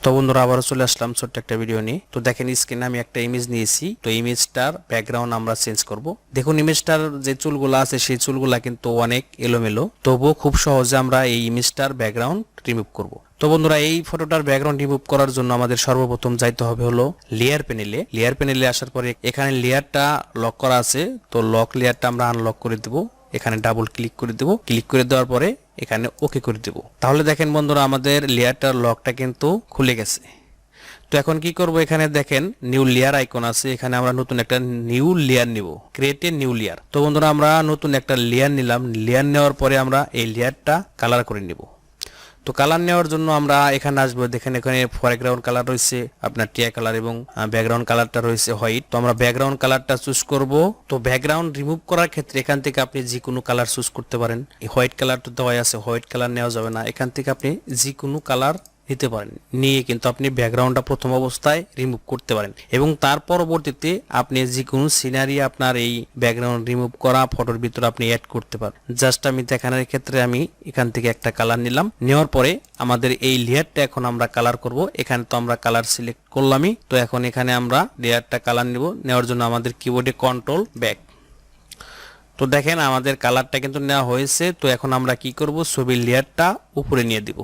তো বন্ধুরা আবারও চলে আসলাম ছোট্ট একটা ভিডিও নিয়ে। তো দেখেন স্ক্রিনে আমি একটা ইমেজ নিয়েছি। তো ইমেজটার ব্যাকগ্রাউন্ড আমরা চেঞ্জ করব। দেখুন ইমেজটার যে চুলগুলো আছে সেই চুলগুলা কিন্তু অনেক এলোমেলো, তবুও খুব সহজে আমরা এই ইমেজটার ব্যাকগ্রাউন্ড রিমুভ করব। তো বন্ধুরা এই ফটোটার ব্যাকগ্রাউন্ড রিমুভ করার জন্য আমাদের সর্বপ্রথম যাইতে হবে হলো লেয়ার প্যানেলে আসার পরে এখানে লেয়ারটা লক করা আছে, তো লক লেয়ারটা আমরা আনলক করে দেব। এখানে ডাবল ক্লিক করে দেব। ক্লিক করে দেওয়ার পরে এখানে ওকে করে দেব। তাহলে দেখেন বন্ধুরা আমাদের লেয়ারটার লকটা কিন্তু খুলে গেছে। তো এখন কি করব, এখানে দেখেন নিউ লেয়ার আইকন আছে, এখানে আমরা নতুন একটা নিউ লেয়ার নিব, ক্রিয়েট এ নিউ লেয়ার। তো বন্ধুরা আমরা নতুন একটা লেয়ার নিলাম। লেয়ার নেওয়ার পরে আমরা এই লেয়ারটা কালার করে নিব। তো কালার নেওয়ার জন্য আমরা এখানে আসবো। দেখেন এখানে ফরগ্রাউন্ড কালার রয়েছে আপনার টিয়া কালার এবং ব্যাকগ্রাউন্ড কালারটা রয়েছে হোয়াইট। তো আমরা ব্যাকগ্রাউন্ড কালারটা চুজ করব। তো ব্যাকগ্রাউন্ড রিমুভ করার ক্ষেত্রে এখান থেকে আপনি যে কোনো কালার চুজ করতে পারেন। হোয়াইট কালার তো দেওয়া আছে, হোয়াইট কালার নেওয়া যাবে না। এখান থেকে আপনি যে কোনো কালার নিতে পারেন, নিয়ে কিন্তু আপনি ব্যাকগ্রাউন্ডটা প্রথম অবস্থায় রিমুভ করতে পারেন এবং তার পরবর্তীতে আপনি যে কোনো সিনারি আপনার এই ব্যাকগ্রাউন্ড রিমুভ করা ফটোর ভিতরে আপনি অ্যাড করতে পারেন। জাস্ট আমি দেখানোর ক্ষেত্রে আমি এখান থেকে একটা কালার নিলাম। নেওয়ার পরে আমাদের এই লেয়ারটা এখন আমরা কালার করব। এখানে তো আমরা কালার সিলেক্ট করলামই। তো এখন এখানে আমরা লেয়ারটা কালার নিব। নেওয়ার জন্য আমাদের কিবোর্ডে কন্ট্রোল ব্যাক। তো দেখেন আমাদের কালারটা কিন্তু নেওয়া হয়েছে। তো এখন আমরা কি করব, ছবির লেয়ারটা উপরে নিয়ে দিব।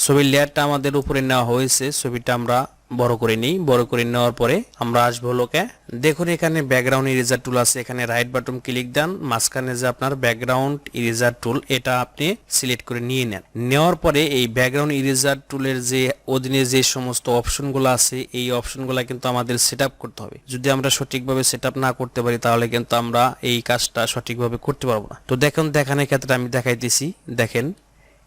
ছবির লেয়ারটা আমাদের উপরে নেওয়া হয়েছে, ছবিটা আমরা বড় করে নিই। বড় করে নেওয়ার পরে আমরা আসবো লোকে। দেখুন এখানে ব্যাকগ্রাউন্ড ইরেজার টুল আছে, এখানে রাইট বাটন ক্লিক দেন, মাঝখানে যে আপনার ব্যাকগ্রাউন্ড ইরেজার টুল এটা আপনি সিলেক্ট করে নিয়ে নেন। নেওয়ার পরে এই ব্যাকগ্রাউন্ড ইরেজার টুলের যে অধীনে যে সমস্ত অপশনগুলো আছে এই অপশনগুলো কিন্তু আমাদের সেট আপ করতে হবে। যদি আমরা সঠিকভাবে সেট আপ না করতে পারি তাহলে কিন্তু আমরা এই কাজটা সঠিকভাবে করতে পারবো না। তো দেখুন দেখানোর ক্ষেত্রে আমি দেখাইতেছি। দেখেন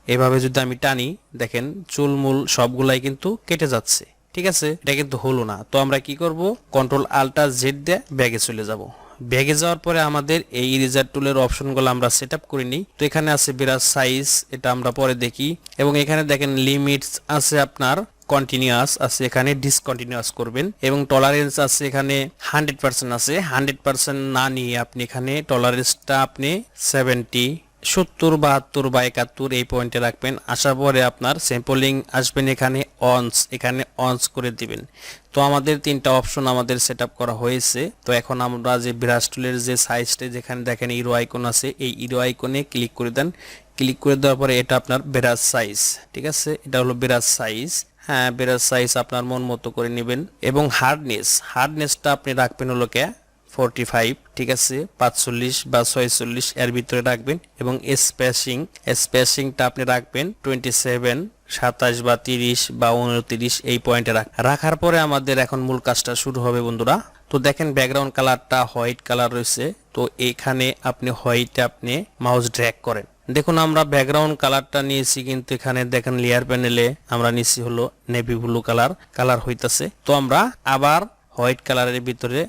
এভাবে যদি আমি টানি, দেখেন চুলমুল সবগুলাই কিন্তু কেটে যাচ্ছে। ঠিক আছে, এটা কিন্তু হলো না। তো আমরা কি করব, কন্ট্রোল আল্টা জেড দিয়ে ব্যাগে চলে যাব। ব্যাগে যাওয়ার পরে আমাদের এই ইরেজার টুলের অপশনগুলো আমরা সেট আপ করে নিই। তো এখানে আছে বিরাজ সাইজ, এটা আমরা পরে দেখি। এবং এখানে দেখেন লিমিটস আছে আপনার, কন্টিনিউয়াস আছে, এখানে ডিসকন্টিনিউয়াস করবেন এবং টলারেন্স আছে এখানে 100% আছে। 100% না নিয়ে আপনি এখানে টলারেন্সটা আপনি 70, 70, 72 বা 71 এই পয়েন্টে রাখবেন। আসার পরে আপনার স্যাম্পলিং আসবেন, এখানে অনস করে দিবেন। তো আমাদের তিনটা অপশন আমাদের সেট আপ করা হয়েছে। তো এখন আমরা যে ব্রাশ টুলের যে সাইজটা যেখানে দেখেন ইরো আইকন আছে, এই ইরো আইকনে ক্লিক করে দেন। ক্লিক করে দেওয়ার পরে এটা আপনার ব্রাশ সাইজ, ঠিক আছে, এটা হলো ব্রাশ সাইজ। হ্যাঁ, ব্রাশ সাইজ আপনার মন মতো করে নেবেন। এবং হার্ডনেসটা আপনি রাখবেন হলো 45, ঠিক আছে, 45 বা 46 এর ভিতরে রাখবেন। এবং স্পেসিংটা আপনি রাখবেন 27, 27 বা 30 বা 29 এই পয়েন্টে রাখার পরে আমাদের এখন মূল কাজটা শুরু হবে বন্ধুরা। তো দেখেন ব্যাকগ্রাউন্ড কালারটা হোয়াইট কালার রয়েছে। তো এখানে আপনি হোয়াইটে আপনি মাউস ড্র্যাগ করেন। দেখুন আমরা ব্যাকগ্রাউন্ড কালারটা নিয়েছি, কিন্তু এখানে দেখেন লেয়ার প্যানেলে আমরা নিয়েছি হলো নেভি ব্লু কালার হইতাছে। তো আমরা আবার হোয়াইট কালারের ভিতরে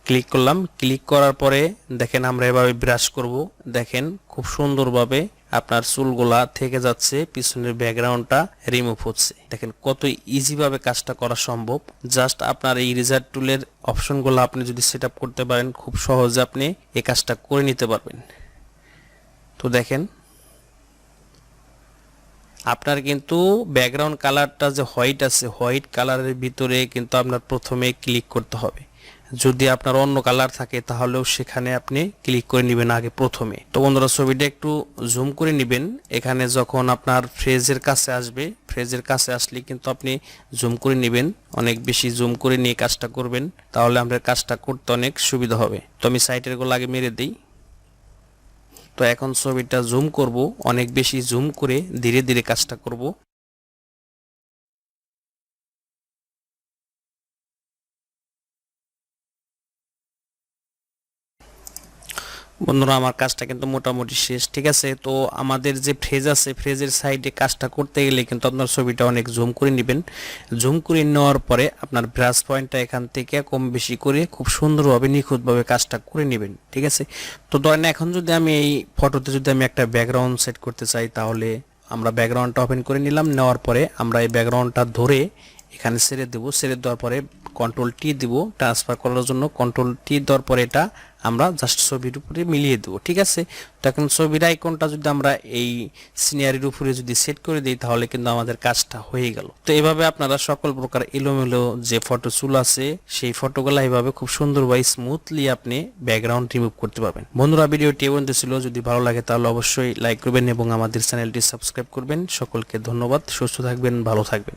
ক্লিক করলাম। ক্লিক করার পরে দেখেন আমরা এভাবে ব্রাশ করব। দেখেন খুব সুন্দরভাবে আপনার চুলগুলা থেকে যাচ্ছে, পিছনের ব্যাকগ্রাউন্ডটা রিমুভ হচ্ছে। দেখেন কত ইজি ভাবে কাজটা করা সম্ভব। জাস্ট আপনার এই ইরেজার টুলের অপশনগুলো আপনি যদি সেট আপ করতে পারেন, খুব সহজে আপনি এই কাজটা করে নিতে পারবেন। তো দেখেন আপনার কিন্তু ব্যাকগ্রাউন্ড কালারটা যে হোয়াইট আছে, হোয়াইট কালারের ভিতরে কিন্তু আপনার প্রথমে ক্লিক করতে হবে। যদি আপনার অন্য কালার থাকে তাহলেও সেখানে আপনি ক্লিক করে নেবেন আগে প্রথমে। তো বন্ধুরা ছবিটা একটু জুম করে নেবেন। এখানে যখন আপনার ফ্রেজের কাছে আসবে, ফ্রেজের কাছে আসলে কিন্তু আপনি জুম করে নেবেন। অনেক বেশি জুম করে নিয়ে কাজটা করবেন, তাহলে আমাদের কাজটা করতে অনেক সুবিধা হবে। তো আমি সাইটের গুলো আগে মেরে দিই। তো এখন ছবিটা জুম করব, অনেক বেশি জুম করে ধীরে ধীরে কাজটা করব। বন্ধুরা আমার কাজটা কিন্তু মোটামুটি শেষ, ঠিক আছে। তো আমাদের যে ফ্রেজ আছে, ফ্রেজের সাইডে কাজটা করতে গেলে কিন্তু আপনার ছবিটা অনেক জুম করে নেবেন। জুম করে নেওয়ার পরে আপনার ব্রাশ পয়েন্টটা এখান থেকে কম বেশি করে খুব সুন্দরভাবে নিখুঁতভাবে কাজটা করে নেবেন, ঠিক আছে। তো ধরেন এখন যদি আমি এই ফটোতে যদি আমি একটা ব্যাকগ্রাউন্ড সেট করতে চাই, তাহলে আমরা ব্যাকগ্রাউন্ডটা ওপেন করে নিলাম। নেওয়ার পরে আমরা এই ব্যাকগ্রাউন্ডটা ধরে এখানে ছেড়ে দেব। ছেড়ে দেওয়ার পরে কন্ট্রোল টি দিব ট্রান্সফার করার জন্য। কন্ট্রোল টি দেওয়ার পরে এটা আমরা জাস্ট ছবির উপরে মিলিয়ে দেবো, ঠিক আছে। তো এখন ছবির আইকনটা যদি আমরা এই সিনারির উপরে যদি সেট করে দিই তাহলে কিন্তু আমাদের কাজটা হয়ে গেল। তো এভাবে আপনারা সকল প্রকার এলোমেলো যে ফটো চুল আছে সেই ফটোগুলো এভাবে খুব সুন্দর বা স্মুথলি আপনি ব্যাকগ্রাউন্ড রিমুভ করতে পারবেন। বন্ধুরা, ভিডিওটি এই পর্যন্ত ছিল। যদি ভালো লাগে তাহলে অবশ্যই লাইক করবেন এবং আমাদের চ্যানেলটি সাবস্ক্রাইব করবেন। সকলকে ধন্যবাদ। সুস্থ থাকবেন, ভালো থাকবেন।